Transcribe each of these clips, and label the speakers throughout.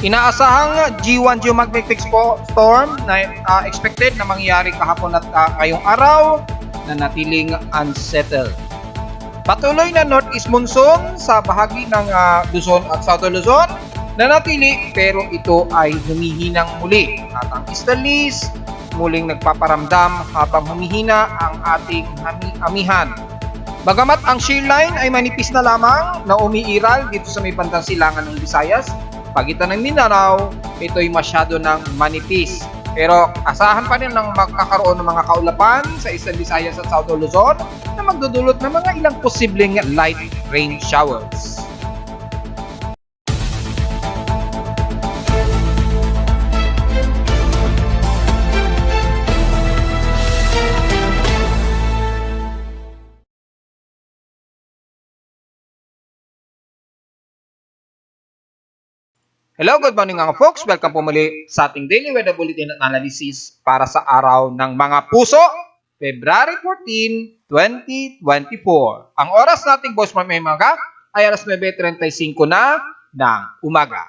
Speaker 1: Inaasahang G1 geomagnetic storm na expected na mangyari kahapon at ngayong araw na natiling unsettled. Patuloy na northeast monsoon sa bahagi ng Luzon at Southern Luzon na natili pero ito ay humihinang muli. At ang Easterlies muling nagpaparamdam habang humihina ang ating amihan. Bagamat ang shear line ay manipis na lamang na umiiral dito sa may bandang silangan ng Visayas, pagitan ng Mindanao, ito'y masyado ng manipis. Pero asahan pa rin ng magkakaroon ng mga kaulapan sa Eastern Visayas at Southern Luzon na magdudulot ng mga ilang posibleng light rain showers. Hello, good morning mga folks. Welcome po muli sa ating Daily Weather Bulletin at Analysis para sa araw ng mga puso, February 14, 2024. Ang oras nating Boss Ma'am Maga ay alas 9:35 na ng umaga.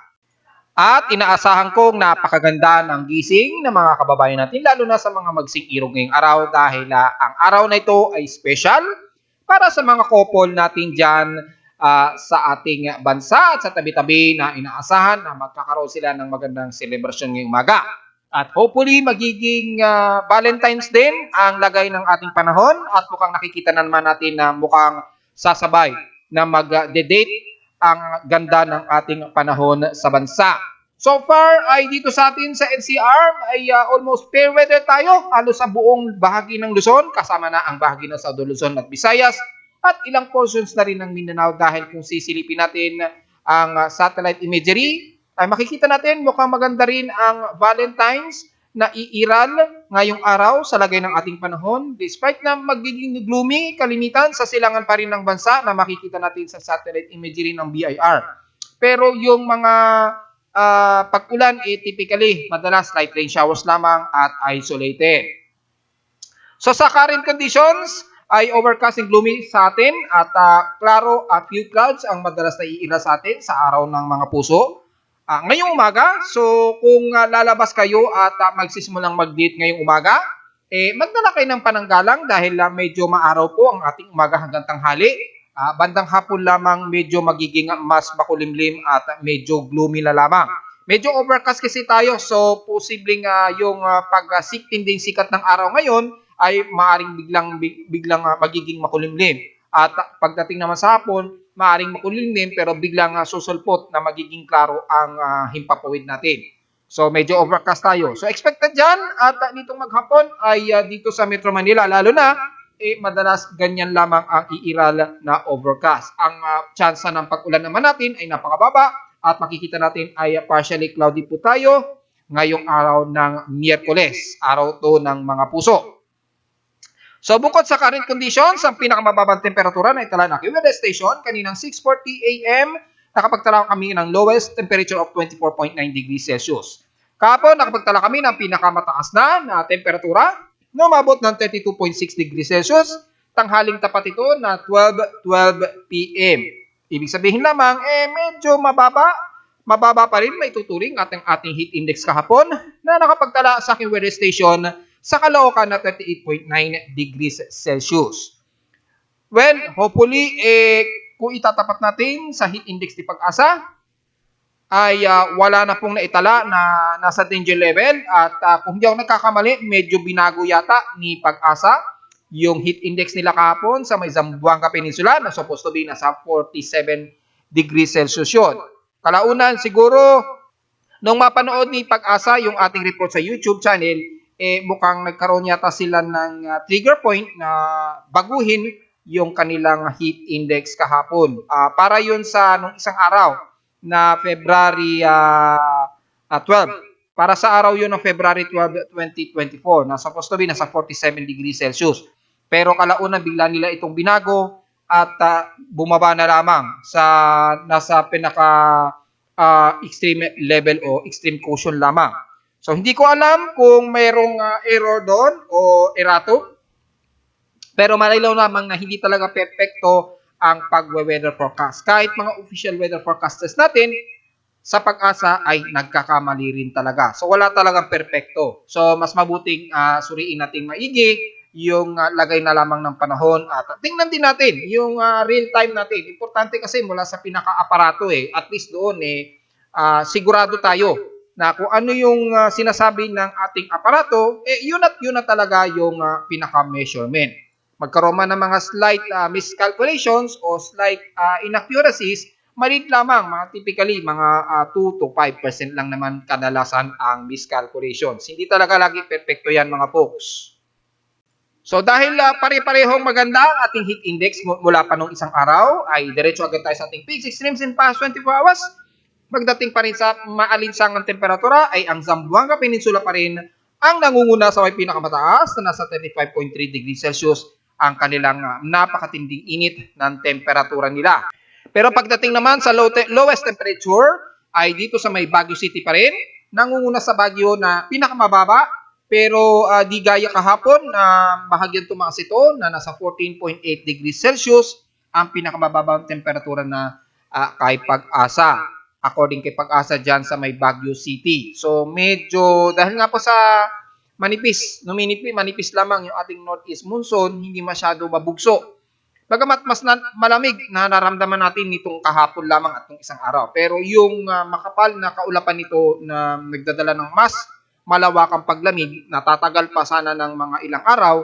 Speaker 1: At inaasahan kong napakaganda ng gising ng mga kababayan natin, lalo na sa mga magsing irog ngayong araw dahil ang araw na ito ay special para sa mga couple natin dyan sa ating bansa at sa tabi-tabi na inaasahan na magkakaroon sila ng magandang celebration ngayong umaga. At hopefully magiging Valentine's din ang lagay ng ating panahon at mukhang nakikita na naman natin na mukhang sasabay na mag-date ang ganda ng ating panahon sa bansa. So far ay dito sa atin sa NCR ay almost fair weather tayo halos sa buong bahagi ng Luzon, kasama na ang bahagi ng Southern Luzon at Visayas at ilang portions na rin ng Mindanao dahil kung sisilipin natin ang satellite imagery ay makikita natin mukhang maganda rin ang Valentine's na iiral ngayong araw sa lagay ng ating panahon despite na magiging gloomy kalimitan sa silangan pa rin ng bansa na makikita natin sa satellite imagery ng BIR. Pero yung mga pag-ulan typically madalas light rain showers lamang at isolated. So sa current conditions ay overcast and gloomy sa atin at klaro at few clouds ang madalas na iira sa atin sa araw ng mga puso. Ngayong umaga, so kung lalabas kayo at magsisimulang mag-date ngayong umaga, magdala kayo ng pananggalang dahil medyo maaraw po ang ating umaga hanggang tanghali. Bandang hapon lamang medyo magiging mas makulimlim at medyo gloomy na lamang. Medyo overcast kasi tayo, so posibleng yung pag-tinding sikat ng araw ngayon ay maaring biglang magiging makulimlim. At pagdating naman sa hapon, maaring makulimlim pero biglang susulpot na magiging klaro ang himpapawid natin. So medyo overcast tayo. So expected dyan at nitong maghapon ay dito sa Metro Manila lalo na madalas ganyan lamang ang iiral na overcast. Ang tsansa ng pag-ulan naman natin ay napakababa at makikita natin ay partially cloudy po tayo ngayong araw ng Miyerkules, araw to ng mga puso. So bukod sa current conditions, ang pinakamababang temperatura na itala na weather station kaninang 6:40 AM, nakapagtala kami ng lowest temperature of 24.9 degrees Celsius. Kahapon, nakapagtala kami ng pinakamataas na temperatura na umabot ng 32.6 degrees Celsius. Tanghaling tapat ito na 12:12 PM. Ibig sabihin lamang, medyo mababa pa rin maituturing ating heat index kahapon na nakapagtala sa aking weather station sa Caloocan na 38.9 degrees Celsius. Well, hopefully, kung itatapat natin sa heat index ni Pag-asa, ay wala na pong naitala na nasa danger level. At kung hindi ako nagkakamali, medyo binago yata ni Pag-asa yung heat index nila kahapon sa may Zamboanga Peninsula na supposed to be nasa 47 degrees Celsius yun. Kalaunan, siguro, nung mapanood ni Pag-asa yung ating report sa YouTube channel, mukhang nagkaroon yata sila ng trigger point na baguhin yung kanilang heat index kahapon. Para yun sa nung isang araw na February 12. Para sa araw yun ng February 12, 2024 na supposed to be nasa 47 degrees Celsius. Pero kalaunan bigla nila itong binago at bumaba na lamang sa nasa pinaka extreme level o extreme caution lamang. So, hindi ko alam kung mayroong error doon o erratum. Pero malilaw lamang na hindi talaga perfecto ang pag-weather forecast. Kahit mga official weather forecasters natin, sa Pag-asa ay nagkakamali rin talaga. So wala talagang perpekto. So mas mabuting suriin natin maigi yung lagay na lamang ng panahon at tingnan din natin yung real time natin. Importante kasi mula sa pinaka-aparato at least doon sigurado tayo na kung ano yung sinasabi ng ating aparato, yun na talaga yung pinaka-measurement. Magkaroon man ng mga slight miscalculations o slight inaccuracies, maliit lamang, typically mga 2 to 5% lang naman kadalasan ang miscalculations. Hindi talaga lagi perfecto yan mga folks. So dahil pare-parehong maganda ang ating heat index mula pa nung isang araw, ay diretso agad tayo sa ating peaks, extremes in past 24 hours. Magdating pa rin sa maalinsangang temperatura ay ang Zamboanga Peninsula pa rin ang nangunguna sa may pinakamataas na nasa 35.3 degrees Celsius ang kanilang napakatinding init ng temperatura nila. Pero pagdating naman sa lowest temperature ay dito sa may Baguio City pa rin, nangunguna sa Baguio na pinakamababa pero di gaya kahapon na bahagyang tumaas ito na nasa 14.8 degrees Celsius ang pinakamababang temperatura na kay Pag-asa. According kay Pag-asa dyan sa may Baguio City. So medyo dahil nga po sa manipis lamang yung ating northeast monsoon, hindi masyado mabugso. Bagamat mas malamig na nararamdaman natin nitong kahapon lamang at nung isang araw. Pero yung makapal na kaulapan nito na nagdadala ng mas malawakang paglamig, natatagal pa sana ng mga ilang araw,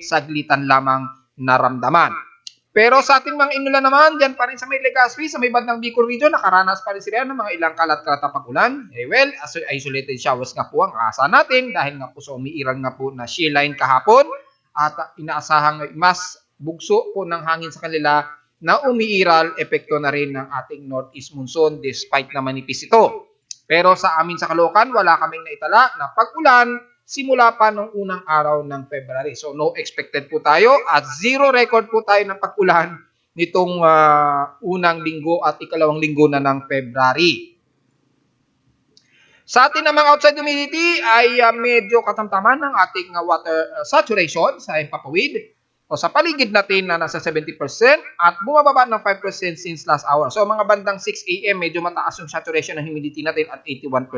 Speaker 1: saglitan lamang naramdaman. Pero sa ating mga inula naman, dyan pa rin sa may Legazpi, sa may bandang Bicol region, nakaranas pa rin sila ng mga ilang kalat-kalat na pag-ulan. Well, isolated showers nga po ang asa natin dahil nga po sa umiiral nga po na shear line kahapon at inaasahang mas bugso po ng hangin sa kanila na umiiral, epekto na rin ng ating northeast monsoon despite na manipis ito. Pero sa amin sa Caloocan, wala kaming naitala na pag-ulan simula pa nung unang araw ng February. So no expected po tayo at zero record po tayo ng pag-ulan nitong unang linggo at ikalawang linggo na ng February. Sa atin namang outside humidity ay medyo katamtaman ng ating water saturation sa Empapawid. O sa paligid natin na nasa 70% at bumababa ng 5% since last hour. So mga bandang 6 AM medyo mataas yung saturation ng humidity natin at 81%.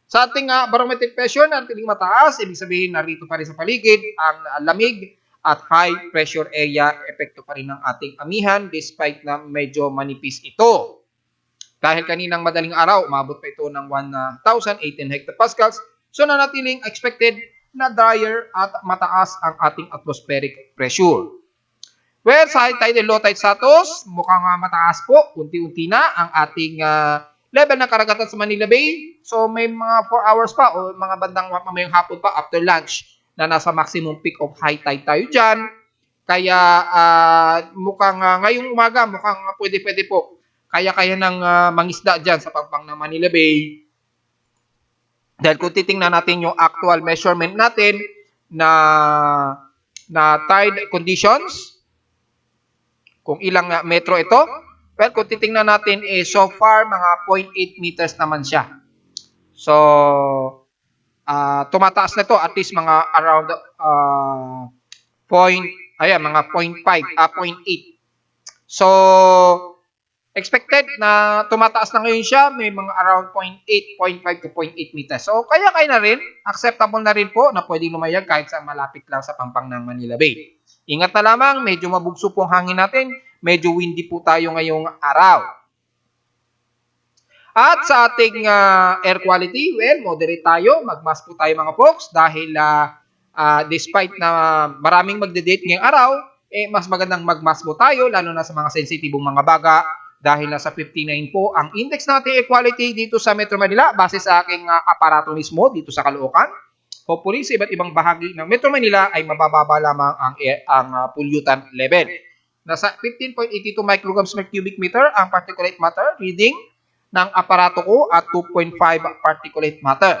Speaker 1: Sa ating barometric pressure na tiling mataas, ibig sabihin narito pa rin sa paligid ang lamig at high pressure area, epekto pa rin ng ating amihan despite na medyo manipis ito. Dahil kaninang madaling araw, umabot pa ito ng 1,018 hectopascals, so nanatiling expected na drier at mataas ang ating atmospheric pressure. Well, sa high tide and low tide status, mukhang mataas po, unti-unti na ang ating level ng karagatan sa Manila Bay. So may mga 4 hours pa o mga bandang mamayang hapon pa after lunch na nasa maximum peak of high tide tayo dyan. Kaya mukhang ngayong umaga, mukhang pwede po. Kaya nang mangisda dyan sa pampang ng Manila Bay. Dahil kung titingnan natin yung actual measurement natin na tide conditions, kung ilang metro ito, well, kung titingnan natin, so far, mga 0.8 meters naman siya. So, tumataas na ito, at least mga around mga 0.5, 0.8. So, expected na tumataas na ngayon siya, may mga around 0.8, 0.5 to 0.8 meters. So, kaya na rin, acceptable na rin po na pwedeng lumayag kahit sa malapit lang sa pampang ng Manila Bay. Ingat na lamang, medyo mabugso po ang hangin natin, medyo windy po tayo ngayong araw. At sa ating air quality, well, moderate tayo, magmask po tayo mga folks dahil despite na maraming magde-date ngayong araw, mas magandang magmask po tayo, lalo na sa mga sensitibong mga baga, dahil nasa 59 po ang index natin air quality dito sa Metro Manila base sa aking aparato mismo dito sa Caloocan. Hopefully sa iba't ibang bahagi ng Metro Manila ay mabababa lamang ang pollutant level. Nasa 15.82 micrograms per cubic meter ang particulate matter reading ng aparato ko at 2.5 particulate matter.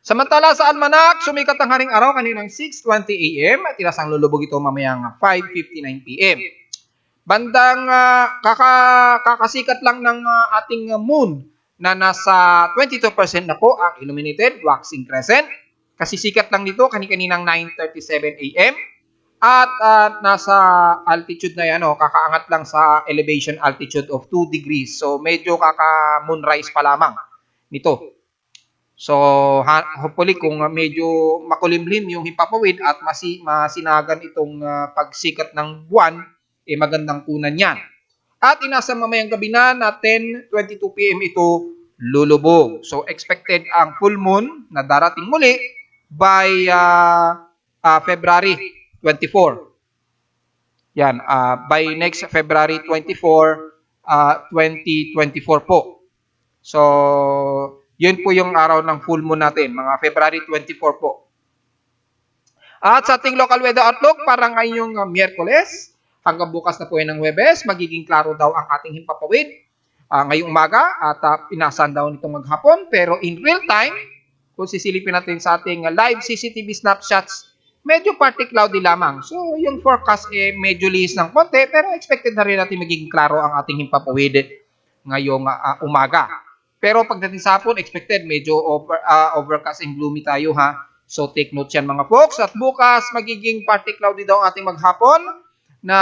Speaker 1: Samantala sa Almanac, sumikat ang haring araw kaninang 6:20 AM at ilasang lulubog ito mamayang 5:59 PM. Bandang kakasikat lang ng ating moon na nasa 22% na po ang illuminated waxing crescent. Kasi sikat lang nito kaninang 9:37 AM. At nasa altitude na yan, kakaangat lang sa elevation altitude of 2 degrees. So medyo kaka-moonrise pa lamang nito. So hopefully kung medyo makulimlim yung himpapawid at masinagan itong pagsikat ng buwan, magandang kunan yan. At inasa mamayang gabi na 10:22 PM ito lulubog. So expected ang full moon na darating muli by February 24. Yan, by next February 24, 2024 po. So, yun po yung araw ng full moon natin, mga February 24 po. At sa ating local weather outlook, para ngayong Miyerkules, hanggang bukas na po yan ng Huwebes, magiging klaro daw ang ating himpapawid ngayong umaga at inasan daw nitong maghapon. Pero in real time, kung sisilipin natin sa ating live CCTV snapshots, medyo partly cloudy lamang. So, yung forecast medyo lihis ng konti, pero expected na rin natin magiging klaro ang ating himpapawid ngayong umaga. Pero pagdating sa hapon, expected medyo overcast and gloomy tayo ha. So, take note yan mga folks. At bukas, magiging partly cloudy daw ang ating maghapon na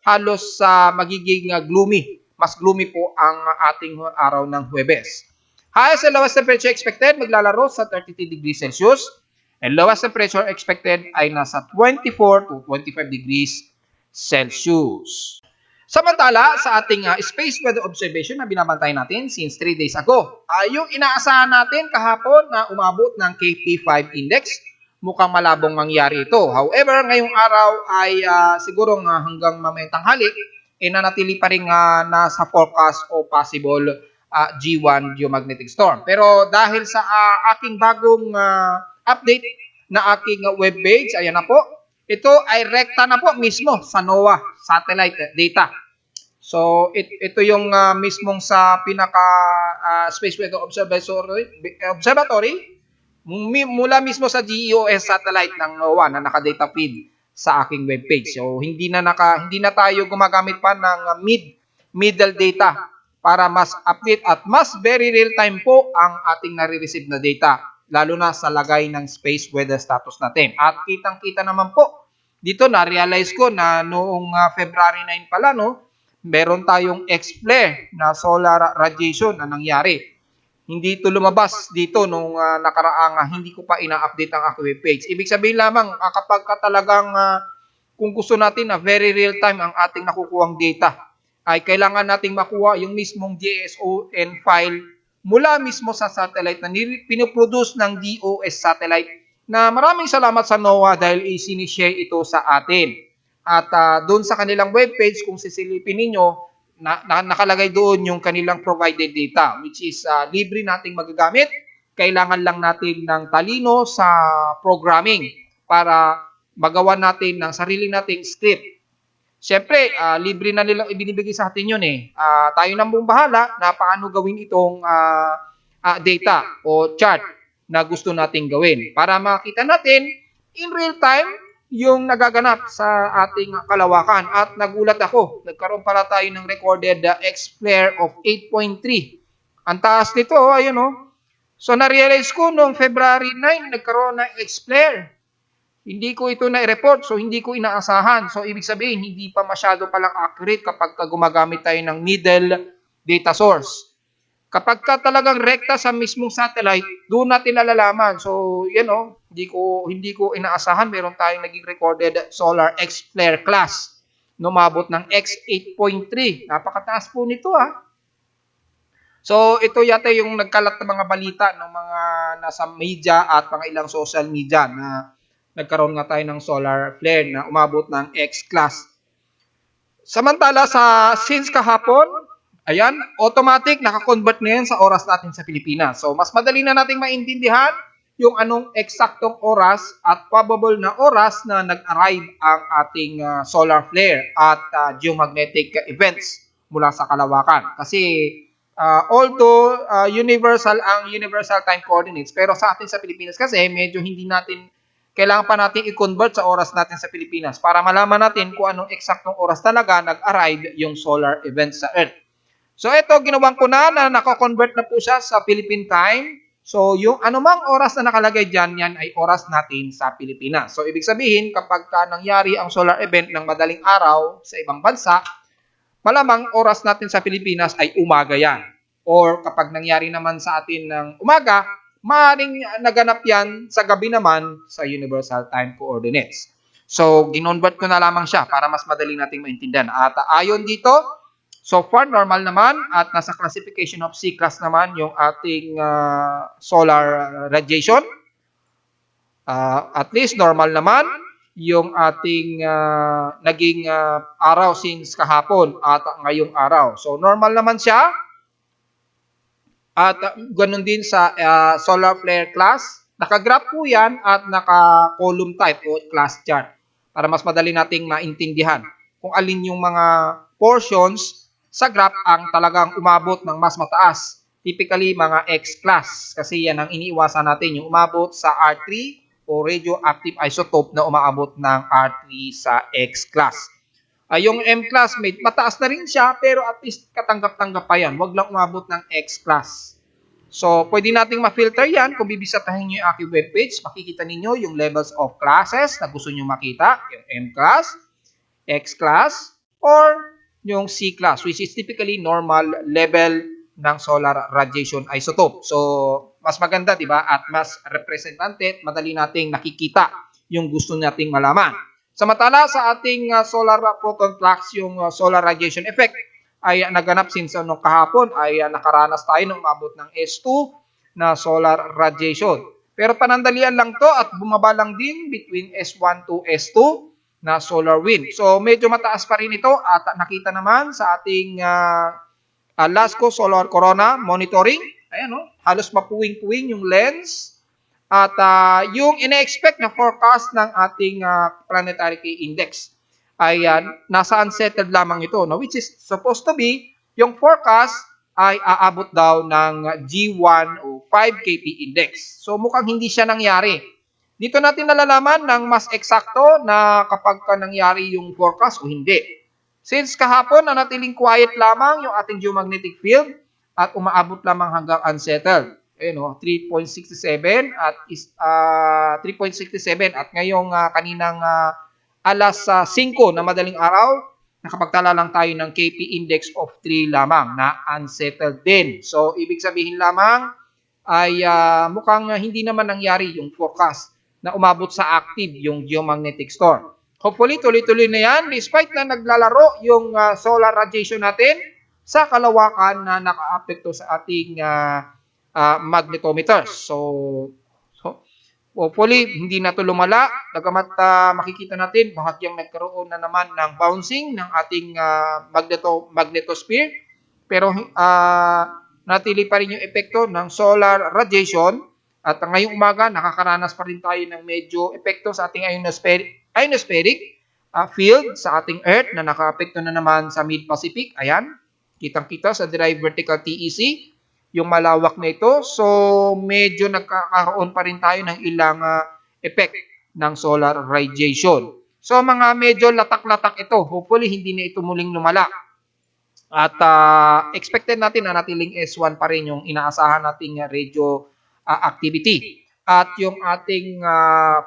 Speaker 1: halos magiging gloomy. Mas gloomy po ang ating araw ng Huwebes. Highest and lowest temperature expected, maglalaro sa 33 degrees Celsius. And lowest temperature expected ay nasa 24 to 25 degrees Celsius. Samantala, sa ating space weather observation na binabantay natin since 3 days ago, yung inaasahan natin kahapon na umabot ng KP5 index, mukhang malabong mangyari ito. However, ngayong araw ay siguro hanggang mamayang tanghali, nanatili pa rin nasa forecast o possible G1 geomagnetic storm. Pero dahil sa aking bagong update na aking webpage, ayan na po, ito ay rekta na po mismo sa NOAA satellite data. So, ito yung mismong sa pinaka Space Weather Observatory mula mismo sa GEOS satellite ng NOAA na naka-data feed sa aking webpage. So, hindi na tayo gumagamit pa ng middle data para mas update at mas very real time po ang ating nare-receive na data, lalo na sa lagay ng space weather status natin. At kitang-kita naman po, dito na-realize ko na noong February 9 pala, meron tayong X-flare na solar radiation na nangyari. Hindi ito lumabas dito nung nakaraang hindi ko pa ina-update ang aking webpage. Ibig sabihin lamang, kapag talagang kung gusto natin na very real time ang ating nakukuhang data, ay kailangan nating makuha yung mismong GSON file mula mismo sa satellite na pinoproduce ng DOS satellite, na maraming salamat sa NOAA dahil isinishare ito sa atin. At doon sa kanilang webpage, kung sisilipin ninyo, nakalagay doon yung kanilang provided data, which is libre nating magagamit. Kailangan lang natin ng talino sa programming para magawa natin ng sarili nating script. Siyempre, libre na nilang ibinibigay sa atin yun tayo nang buong bahala na paano gawin itong data o chart na gusto nating gawin para makita natin in real time yung nagaganap sa ating kalawakan. At nagulat ako, nagkaroon pala tayo ng recorded X-flare of 8.3. Ang taas nito, ayun So, na-realize ko noong February 9, nagkaroon ng X-flare. Hindi ko ito na-report, so hindi ko inaasahan. So, ibig sabihin, hindi pa masyado palang accurate kapag gumagamit tayo ng middle data source. Kapag talagang rekta sa mismong satellite, doon natin nalalaman. So, hindi ko inaasahan. Meron tayong naging recorded solar X-flare class. Numabot ng X8.3. Napakataas po nito So, ito yata yung nagkalat na mga balita ng mga nasa media at mga ilang social media na nagkaroon nga tayo ng solar flare na umabot ng X-class. Samantala, since kahapon, ayan, automatic nakakonvert na yan sa oras natin sa Pilipinas. So, mas madali na nating maintindihan yung anong eksaktong oras at probable na oras na nag-arrive ang ating solar flare at geomagnetic events mula sa kalawakan. Kasi, although universal ang universal time coordinates, pero sa atin sa Pilipinas kasi medyo kailangan pa natin i-convert sa oras natin sa Pilipinas para malaman natin kung anong eksaktong oras talaga nag-arrive yung solar event sa Earth. So ito, ginawan ko na nakakonvert na po siya sa Philippine time. So, yung anumang oras na nakalagay dyan, yan ay oras natin sa Pilipinas. So, ibig sabihin, kapag nangyari ang solar event ng madaling araw sa ibang bansa, malamang oras natin sa Pilipinas ay umaga yan. Or kapag nangyari naman sa atin ng umaga, maaaring naganap yan sa gabi naman sa Universal Time Coordinates. So, ginonvert ko na lamang siya para mas madali nating maintindihan. At ayon dito, so far, normal naman at nasa classification of C-class naman yung ating solar radiation. At least normal naman yung ating naging araw since kahapon at ngayong araw. So normal naman siya. At ganun din sa solar flare class. Naka-graph po yan at naka-column type o class chart para mas madali nating maintindihan kung alin yung mga portions sa graph ang talagang umabot ng mas mataas. Typically, mga X-class. Kasi yan ang iniiwasan natin, yung umabot sa R3 o radioactive isotope na umaabot ng R3 sa X-class. Yung M-class, mataas na rin siya, pero at least katanggap-tanggap pa yan. Huwag lang umabot ng X-class. So, pwede nating ma-filter yan. Kung bibisitahin nyo yung aking webpage, makikita ninyo yung levels of classes na gusto nyo makita. Yung M-class, X-class, or yung C-class, which is typically normal level ng solar radiation isotope. So, mas maganda, di ba? At mas representative, madali nating nakikita yung gusto nating malaman. Samantala, sa ating solar proton flux, yung solar radiation effect, ay naganap since nung kahapon ay nakaranas tayo ng umabot ng S2 na solar radiation. Pero panandalian lang to at bumaba lang din between S1 to S2 na solar wind. So medyo mataas pa rin ito at nakita naman sa ating LASCO solar corona monitoring. Ayan, halos mapuwing-puwing yung lens. At yung ina-expect na forecast ng ating planetary key index ay nasa unsettled lamang ito, which is supposed to be yung forecast ay aabot daw ng G1 o 5 kp index. So mukhang hindi siya nangyari. Dito natin nalalaman ng mas eksakto na kapag nangyari yung forecast o hindi. Since kahapon nanatiling quiet lamang yung ating geomagnetic field at umaabot lamang hanggang unsettled. 3.67 at 3.67 at ngayong kaninang alas 5 na madaling araw, nakapagtala lang tayo ng KP index of 3 lamang na unsettled din. So, ibig sabihin lamang ay mukhang hindi naman nangyari yung forecast na umabot sa active yung geomagnetic storm. Hopefully, tuloy-tuloy na yan despite na naglalaro yung solar radiation natin sa kalawakan na naka-apekto sa ating magnetometers. So, hopefully, hindi na ito lumala. Bagamat makikita natin, bahagyang nagkaroon na naman ng bouncing ng ating magnetosphere. Pero natili pa rin yung epekto ng solar radiation. At ngayong umaga, nakakaranas pa rin tayo ng medyo epekto sa ating ionospheric field sa ating Earth na naka-apekto na naman sa Mid-Pacific. Ayan, kitang-kita sa derived vertical TEC. Yung malawak na ito. So, medyo nagkakaroon pa rin tayo ng ilang effect ng solar radiation. So, mga medyo latak-latak ito. Hopefully, hindi na ito muling lumala. At expected natin na natiling S1 pa rin yung inaasahan nating radio activity. At yung ating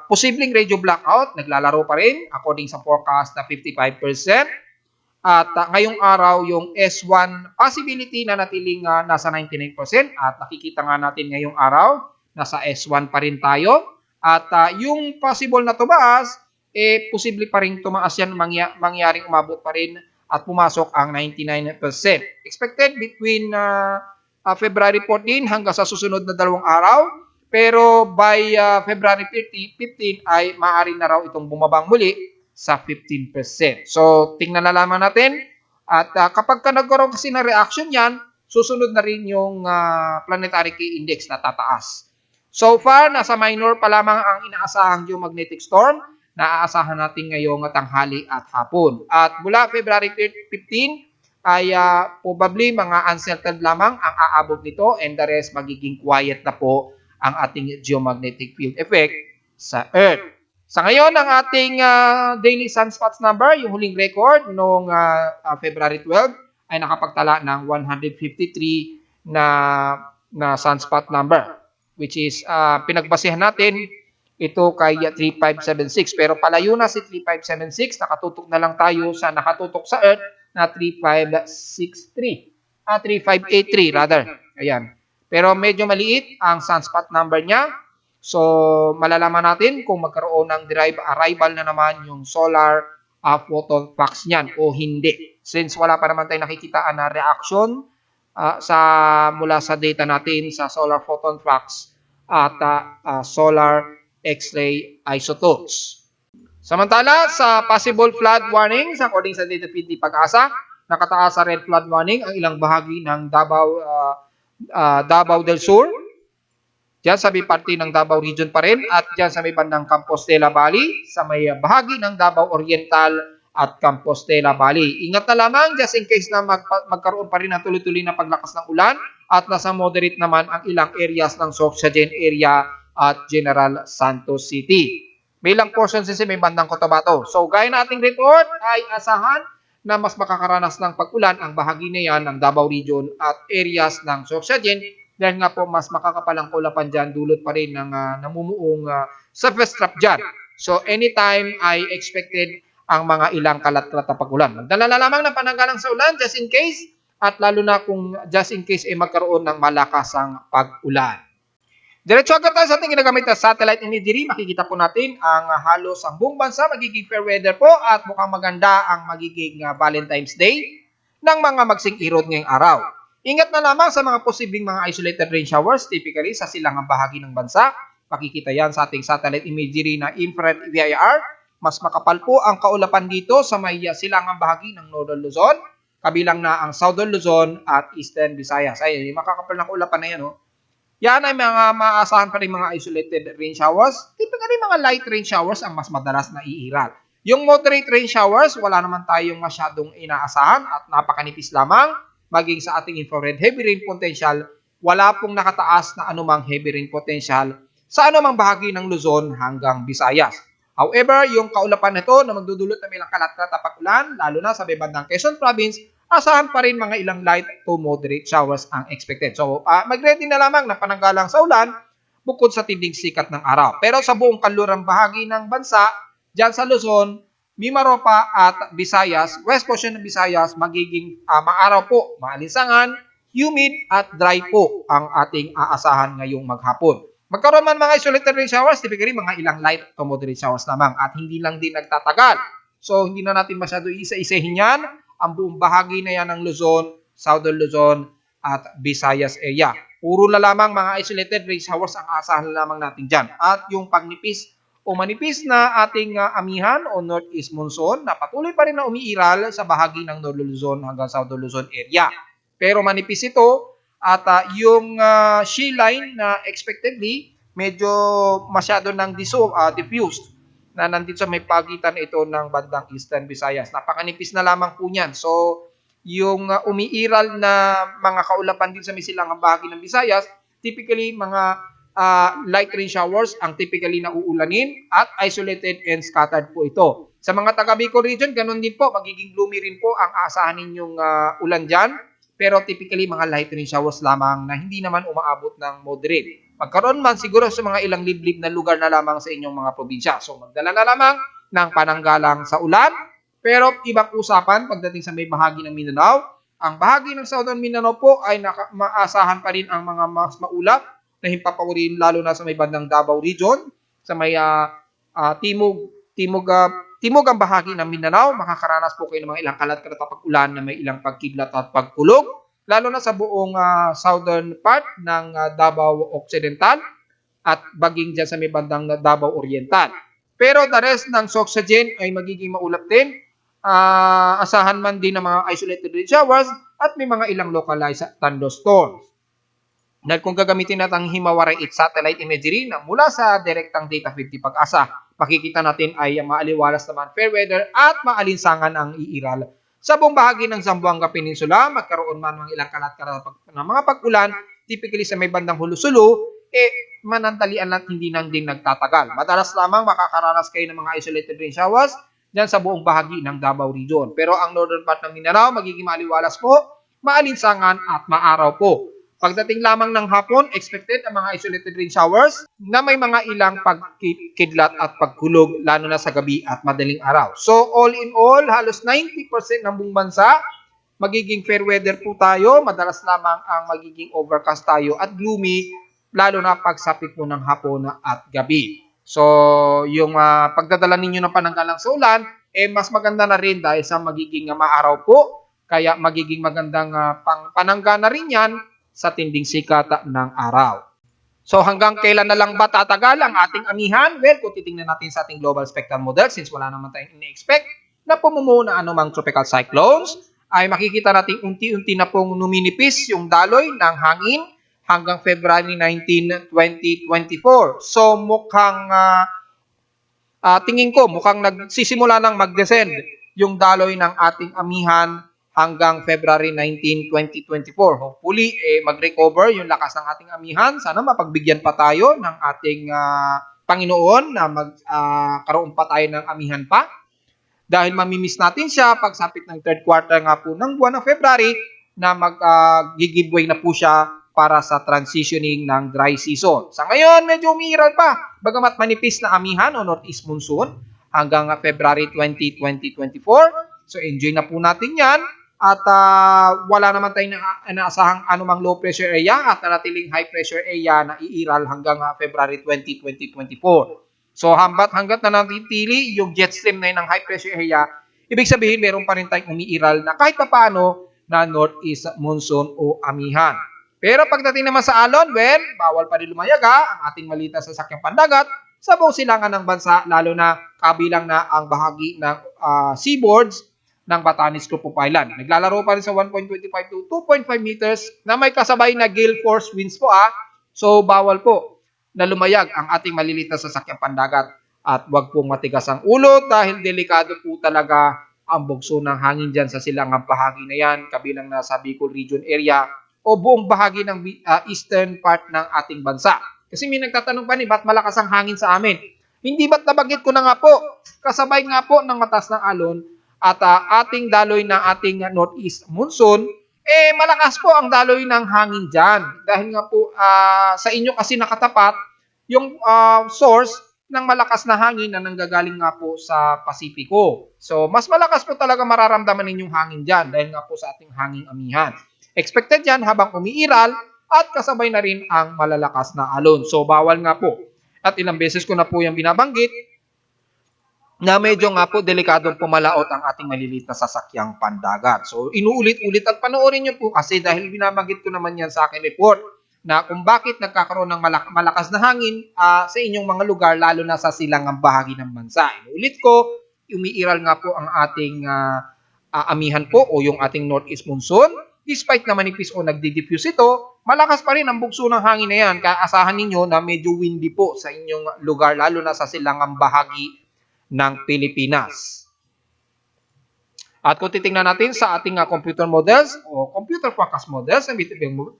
Speaker 1: posibleng radio blackout, naglalaro pa rin according sa forecast na 55%. At ngayong araw, yung S1 possibility na natiling nasa 99% at nakikita nga natin ngayong araw, nasa S1 pa rin tayo. At yung possible na tumaas, posible pa rin tumaas yan, mangyaring umabot pa rin at pumasok ang 99%. Expected between February 14 hanggang sa susunod na 2 araw. Pero by February 15 ay maaari na raw itong bumabang muli sa 15%. So, tingnan na lamang natin. At kapag nagkaroon kasi na reaction yan, susunod na rin yung planetary key index na tataas. So far, nasa minor pa lamang ang inaasahang geomagnetic storm na aasahan natin ngayong tanghali at hapon. At mula February 15 ay probably mga unsettled lamang ang aabot nito and the rest magiging quiet na po ang ating geomagnetic field effect sa Earth. Sa ngayon, ang ating daily sunspots number, yung huling record noong February 12, ay nakapagtala ng 153 na sunspot number. which is pinagbasehan natin ito kay 3576. Pero palayo na si 3576, nakatutok na lang tayo sa nakatutok sa Earth na 3563. 3583 rather. Ayan. Pero medyo maliit ang sunspot number niya. So, malalaman natin kung magkaroon ng derived arrival na naman yung solar photon flux niyan o hindi. Since wala pa naman tayong nakikitaan na reaction mula sa data natin sa solar photon flux at solar X-ray isotopes. Samantala, sa possible flood warnings, according sa data feed ni Pag-asa, nakataas sa red flood warning ang ilang bahagi ng Davao del Sur. Diyan sa may parte ng Davao Region pa rin at diyan sa may bandang Compostela Valley, sa may bahagi ng Davao Oriental at Compostela Valley. Ingat na lamang just in case na magkaroon pa rin ng tuloy-tuloy na paglakas ng ulan at nasa moderate naman ang ilang areas ng Sorsogon area at General Santos City. May ilang portions din may bandang Cotabato. So gaya na ating report ay asahan na mas makakaranas ng pag-ulan ang bahagi na yan ng Davao Region at areas ng Sorsogon dahil nga po mas makakapalang kulapan dyan, dulot pa rin ng namumuong surface trap dyan. So anytime ay expected ang mga ilang kalat-kalat na pag-ulan. Magdala na lamang ng pananggalang sa ulan just in case at lalo na kung just in case ay magkaroon ng malakasang pag-ulan. Diretso agad tayo sa ating ginagamit na satellite imagery. Makikita po natin ang halos ang buong bansa magiging fair weather po at mukhang maganda ang magiging Valentine's Day ng mga magsing irod ngayong araw. Ingat na lamang sa mga posibleng mga isolated rain showers, typically sa silangang bahagi ng bansa. Makikita yan sa ating satellite imagery na infrared VIR. Mas makapal po ang kaulapan dito sa may silangang bahagi ng Northern Luzon, kabilang na ang Southern Luzon at Eastern Visayas. Ay, makakapal na kaulapan na yan, no? Yan ay mga maaasahan pa rin mga isolated rain showers. Typically, mga light rain showers ang mas madalas na iiral. Yung moderate rain showers, wala naman tayong masyadong inaasahan at napakanipis lamang. Maging sa ating infrared heavy rain potential, wala pong nakataas na anumang heavy rain potential sa anumang bahagi ng Luzon hanggang Visayas. However, yung kaulapan nito na magdudulot ng ilang kalat-kalat na pag-ulan, lalo na sa bandang Quezon Province, asahan pa rin mga ilang light to moderate showers ang expected. So, mag-ready na lamang na pananggalang sa ulan bukod sa tinding sikat ng araw. Pero sa buong kanlurang bahagi ng bansa, dyan sa Luzon, Mimaropa at Visayas, west portion ng Visayas, magiging maaraw po, maalinsangan, humid at dry po ang ating aasahan ngayong maghapon. Magkaroon man mga isolated rain showers, typically mga ilang light to moderate showers lamang at hindi lang din nagtatagal. So hindi na natin masyado isa-isahin yan. Ang buong bahagi na yan ng Luzon, Southern Luzon at Visayas area. Puro na lamang mga isolated rain showers ang aasahan lamang natin dyan. At yung pagnipis o manipis na ating amihan o northeast monsoon na patuloy pa rin na umiiral sa bahagi ng Northern Luzon hanggang Southern Luzon area. Pero manipis ito at yung shear line na expectedly medyo masyado nang diffused na nandito sa may pagitan ito ng bandang Eastern Visayas. Napakanipis na lamang po niyan. So yung umiiral na mga kaulapan din sa may silangang bahagi ng Visayas, typically mga light rain showers ang typically na uulanin at isolated and scattered po ito. Sa mga taga Bicol region, ganun din po, magiging gloomy rin po ang aasahan ninyong ulan dyan. Pero typically mga light rain showers lamang na hindi naman umaabot ng moderate. Magkaroon man siguro sa mga ilang liblib na lugar na lamang sa inyong mga probinsya. So magdala na lamang ng pananggalang sa ulan. Pero ibang usapan pagdating sa may bahagi ng Mindanao. Ang bahagi ng Southern Mindanao po ay maasahan pa rin ang mga mas maulap na himpapawin lalo na sa may bandang Davao Region, sa may timog ang bahagi ng Mindanao, makakaranas po kayo ng mga ilang kalat-kalat na pag-ulan na may ilang pagkidlat at pagkulog, lalo na sa buong southern part ng Davao Occidental at baging dyan sa may bandang Davao Oriental. Pero the rest ng Sorsogon ay magiging maulap din, asahan man din ng mga isolated rain showers at may mga ilang localized thunderstorms. Dahil kung gagamitin natin ang Himawari 8 satellite imagery na mula sa direktang data feed ni Pag-asa, makikita natin ay maaliwalas naman fair weather at maalinsangan ang iiral. Sa buong bahagi ng Zamboanga Peninsula, magkaroon man ng ilang kalat-kalat ng mga pag-ulan, typically sa may bandang Hulusulu, manantalian lang hindi nang din nagtatagal. Madalas lamang makakaranas kayo ng mga isolated rain showers dyan sa buong bahagi ng Davao Region. Pero ang northern part ng Mindanao, magiging maaliwalas po, maalinsangan at maaraw po. Pagdating lamang ng hapon, expected ang mga isolated rain showers na may mga ilang pagkidlat at pagkulog lalo na sa gabi at madaling araw. So all in all, halos 90% ng buong bansa magiging fair weather po tayo. Madalas lamang ang magiging overcast tayo at gloomy lalo na pagsapit po ng hapon at gabi. So yung pagdadala ninyo ng pananggalang sa ulan, mas maganda na rin dahil sa magiging maaraw po. Kaya magiging magandang panangga na rin yan sa tinding sikat ng araw. So hanggang kailan na lang ba tatagal ang ating amihan? Well, kung titingnan natin sa ating global spectral model, since wala naman tayong ini-expect na pumumuo na anumang tropical cyclones, ay makikita natin unti-unti na pong numinipis yung daloy ng hangin hanggang February 19, 2024. So mukhang tingin ko mukhang nagsisimula nang mag-descend yung daloy ng ating amihan hanggang February 19, 2024. Hopefully, mag-recover yung lakas ng ating amihan. Sana mapagbigyan pa tayo ng ating Panginoon na magkaroon pa tayo ng amihan pa. Dahil mamimiss natin siya pagsapit ng third quarter nga po ng buwan ng February na mag-giveaway na po siya para sa transitioning ng dry season. Sa ngayon, medyo umiiral pa. Bagamat manipis na amihan o northeast monsoon hanggang February 20, 2024. So enjoy na po natin yan. At wala naman tayong inaasahang anumang low pressure area at nanatiling high pressure area na iiral hanggang February 20, 2024. So hanggat na natitili yung jet stream na yun ng high pressure area, ibig sabihin meron pa rin tayong umiiral na kahit pa paano na northeast monsoon o amihan. Pero pagdating naman sa alon, well, bawal pa rin lumayaga ang ating maliit na sasakyang pandagat sa buong silangan ng bansa, lalo na kabilang na ang bahagi ng seaboards ng Batanes Group of Island. Naglalaro pa rin sa 1.25 to 2.5 meters na may kasabay na gale force winds po. So bawal po na lumayag ang ating maliliit na sasakyang pandagat at wag pong matigas ang ulo dahil delikado po talaga ang bugso ng hangin dyan sa silangang bahagi na yan, kabilang na sa Bicol Region area o buong bahagi ng eastern part ng ating bansa. Kasi may nagtatanong pa ba't malakas ang hangin sa amin? Hindi ba't nabanggit ko na nga po, kasabay nga po ng mataas ng alon at ating daloy ng ating northeast monsoon, malakas po ang daloy ng hangin dyan. Dahil nga po sa inyo kasi nakatapat yung source ng malakas na hangin na nanggagaling nga po sa Pasipiko. So mas malakas po talaga mararamdaman ninyong hangin dyan dahil nga po sa ating hanging amihan. Expected yan habang umiiral at kasabay na rin ang malalakas na alon. So bawal nga po. At ilang beses ko na po yung binabanggit na medyo nga po delikadong pumalaot ang ating maliliit na sasakyang pandagat. So inuulit-ulit at panoorin nyo po kasi dahil binabanggit ko naman yan sa akin report na kung bakit nagkakaroon ng malakas na hangin sa inyong mga lugar lalo na sa silangang bahagi ng bansa. Inuulit ko, umiiral nga po ang ating amihan po o yung ating northeast monsoon. Despite na manipis o nagdi-diffuse ito, malakas pa rin ang bugso ng hangin na yan. Kaya asahan ninyo na medyo windy po sa inyong lugar lalo na sa silangang bahagi ng Pilipinas. At kung titingnan natin sa ating computer models o computer forecast models ng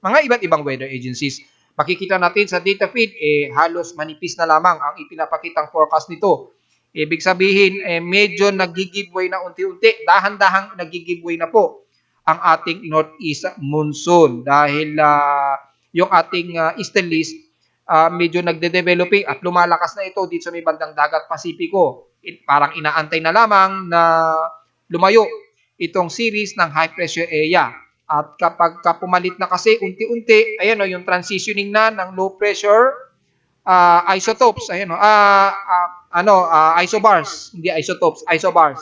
Speaker 1: mga iba't ibang weather agencies, makikita natin sa data feed halos manipis na lamang ang ipinapakitang forecast nito. Ibig sabihin medyo nag-giveaway na unti-unti, dahan-dahang nag-giveaway na po ang ating northeast monsoon dahil yung ating easterlies medyo nagde-developing at lumalakas na ito dito sa may bandang dagat Pasipiko. Parang inaantay na lamang na lumayo itong series ng high pressure area. At kapag pumalit na kasi unti-unti, ayan o, yung transitioning na ng low pressure isotopes, ayan o, isobars, hindi isotopes, isobars.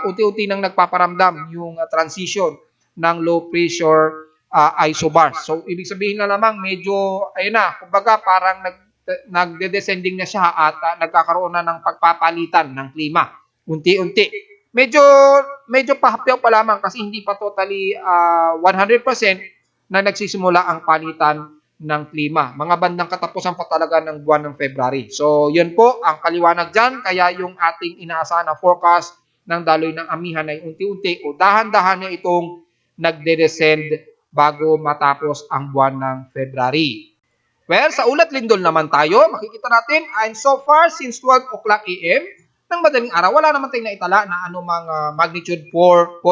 Speaker 1: Unti-unti nang nagpaparamdam yung transition ng low pressure isobars. So, ibig sabihin na lamang medyo, ayun na, kumbaga parang nagde-descending na siya at nagkakaroon na ng pagpapalitan ng klima. Unti-unti. Medyo pahapyaw pa lamang kasi hindi pa totally 100% na nagsisimula ang palitan ng klima. Mga bandang katapusan pa talaga ng buwan ng February. So, yun po ang kaliwanag dyan. Kaya yung ating inaasahan na forecast ng daloy ng amihan ay unti-unti o dahan-dahan na itong nagde-descend bago matapos ang buwan ng February. Well, sa ulat lindol naman tayo, makikita natin, and so far since 12 o'clock AM ng madaling araw, wala naman tayong naitala na anumang magnitude 4.0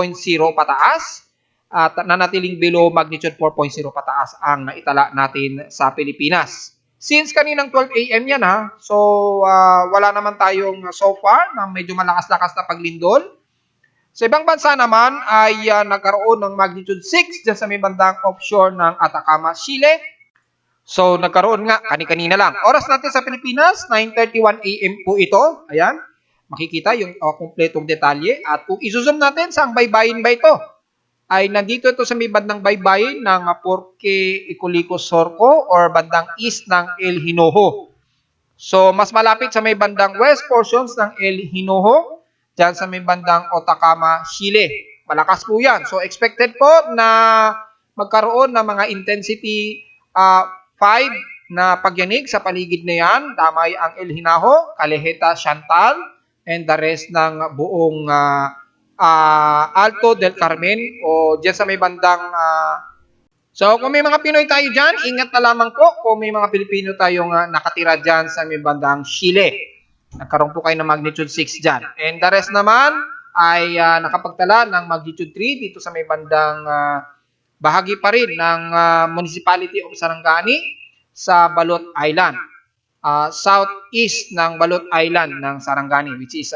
Speaker 1: pataas at nanatiling below magnitude 4.0 pataas ang naitala natin sa Pilipinas. Since kaninang 12 AM yan so wala naman tayong so far na medyo malakas-lakas na paglindol. Sa ibang bansa naman ay nagkaroon ng magnitude 6 dyan sa may bandang offshore ng Atacama, Chile. So nagkaroon nga kani-kanina lang. Oras natin sa Pilipinas, 9:31 AM po ito. Ayan, makikita yung kumpletong detalye. At kung isusum natin sa ang baybayin ba ito, ay nandito ito sa may bandang baybayin ng Porque Icolicos Sorco or bandang east ng El Hinojo. So mas malapit sa may bandang west portions ng El Hinojo, dyan sa may bandang Atacama, Chile. Malakas po yan. So expected po na magkaroon ng mga intensity 5 na pagyanig sa paligid na yan. Damay ang El Hinojo, Calaheta, Chantal, and the rest ng buong Alto del Carmen o dyan sa may bandang so kung may mga Pinoy tayo dyan, ingat na lamang po kung may mga Pilipino tayong nakatira dyan sa may bandang Chile. Nagkaroon po kayo ng magnitude 6 dyan. And the rest naman ay nakapagtala ng magnitude 3 dito sa may bandang bahagi pa rin ng Municipality of Sarangani sa Balot Island. Southeast ng Balot Island ng Sarangani, which is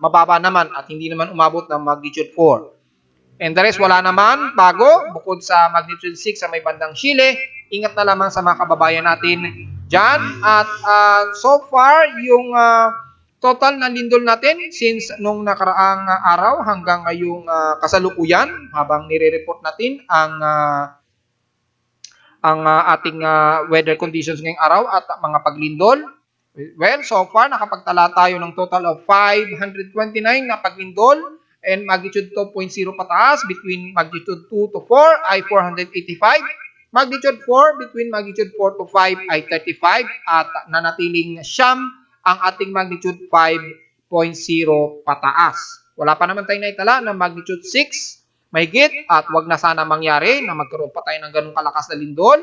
Speaker 1: mababa naman at hindi naman umabot ng magnitude 4. And the rest wala naman bago bukod sa magnitude 6 sa may bandang Chile. Ingat na lamang sa mga kababayan natin dyan. At so far yung total na lindol natin since nung nakaraang araw hanggang ngayong kasalukuyan habang nire-report natin ang ating weather conditions ngayong araw at mga paglindol. Well, so far nakapagtala tayo ng total of 529 na paglindol and magnitude 2.0 pataas between magnitude 2 to 4 ay 485. Magnitude 4 between magnitude 4 to 5 ay 35 at nanatiling siyam ang ating magnitude 5.0 pataas. Wala pa naman tayong naitala ng magnitude 6 mahigit at wag na sana mangyari na magkaroon pa tayo ng ganung kalakas na lindol.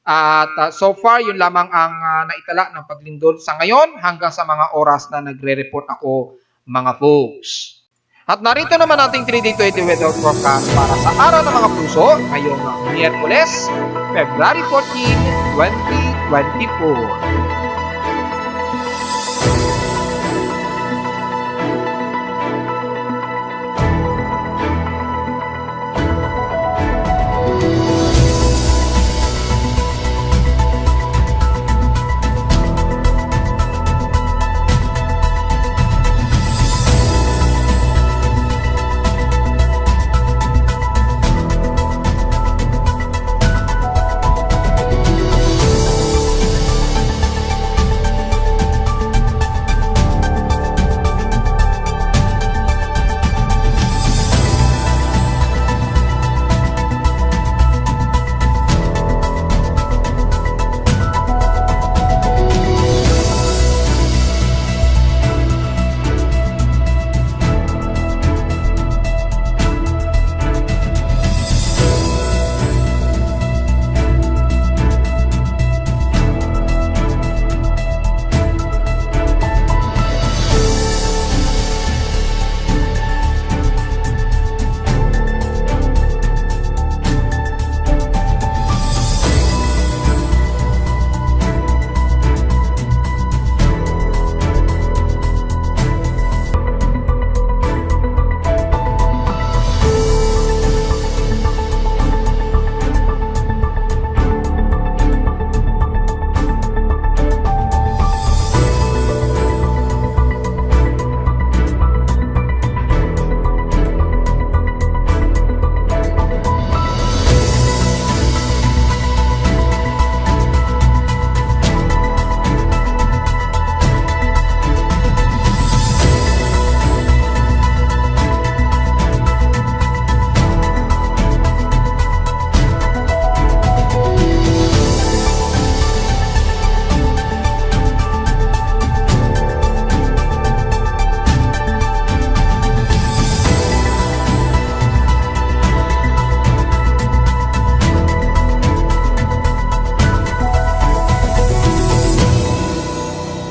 Speaker 1: At so far, yun lamang ang naitala ng paglindol sa ngayon hanggang sa mga oras na nagre-report ako mga folks. At narito naman ating 3-day 20 weather forecast para sa araw ng mga puso ngayong Miyerkules, February 14, 2024.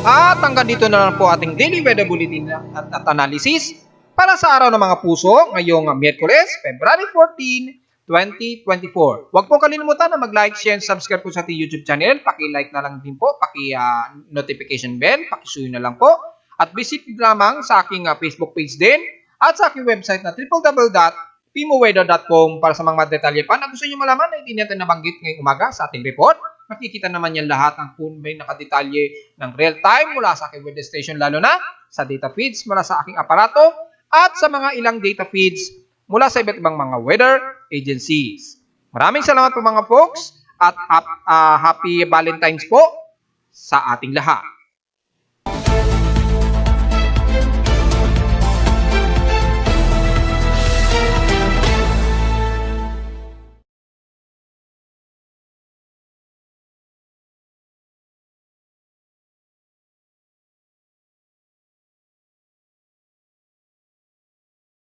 Speaker 1: At hanggang dito na lang po ating daily weather bulletin at analysis. para sa araw ng mga puso ngayong Miyerkules, February 14, 2024. Huwag po kalimutan na mag-like, share, and subscribe po sa ating YouTube channel. Paki-like na lang din po, paki-notification bell, paki-suyo na lang po. At visit lamang sa aking Facebook page din at sa aking website na www.pimoweather.com para sa mga detalye pa na gusto nyo malaman na hindi natin nabanggit ngayong umaga sa ating report. Makikita naman yan lahat ng may nakadetalye ng real time mula sa aking weather station, lalo na sa data feeds mula sa aking aparato at sa mga ilang data feeds mula sa iba't ibang mga weather agencies. Maraming salamat po mga folks at happy Valentine's po sa ating lahat.